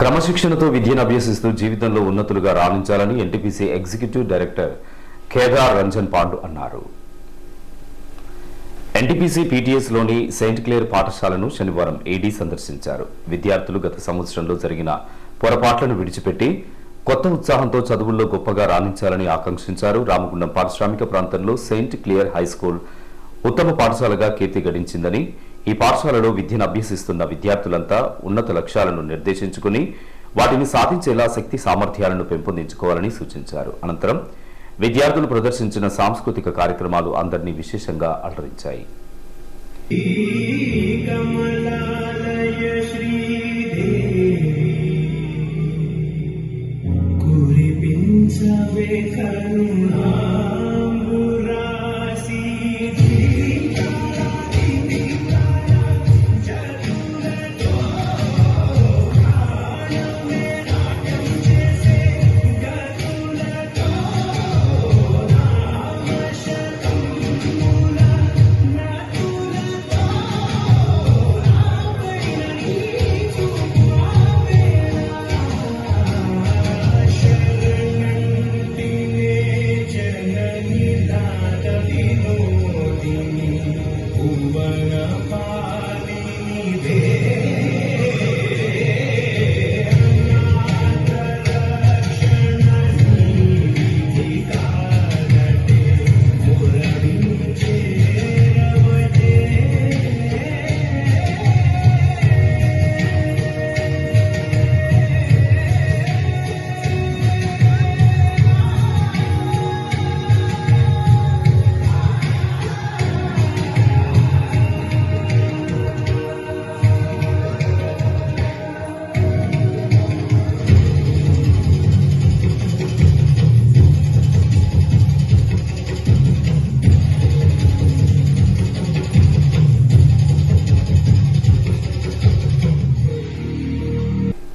క్రమశిక్షణతో విద్యను అభ్యసిస్తూ జీవితంలో ఉన్నతులుగా రాణించాలని NTPC executive director Kedar Ranjan Pandu అన్నారు. ఎన్టీపీసీ పీటీఎస్లోని సెయింట్ క్లేర్ పాఠశాలను శనివారం ఏడీ సందర్శించారు. విద్యార్థులు గత సంవత్సరంలో జరిగిన పొరపాట్లను విడిచిపెట్టి కొత్త ఉత్సాహంతో చదువుల్లో గొప్పగా రాణించాలని ఆకాంక్షించారు. రామగుండం పారిశ్రామిక ప్రాంతంలో సెయింట్ క్లియర్ హైస్కూల్ ఉత్తమ పాఠశాలగా కీర్తి గడించిందని, ఈ పాఠశాలలో విద్యను అభ్యసిస్తున్న విద్యార్థులంతా ఉన్నత లక్ష్యాలను నిర్దేశించుకుని వాటిని సాధించేలా శక్తి సామర్థ్యాలను పెంపొందించుకోవాలని సూచించారు. అనంతరం విద్యార్థులు ప్రదర్శించిన సాంస్కృతిక కార్యక్రమాలు అందరినీ విశేషంగా అలరించాయి.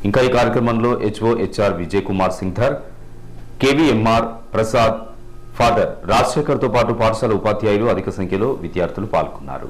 ఇంకా ఈ కార్యక్రమంలో HO HR Vijay Kumar Singhdhar, KVMR Prasad, father Rajasekhar తో పాటు పాఠశాల ఉపాధ్యాయులు అధిక సంఖ్యలో విద్యార్థులు పాల్గొన్నారు.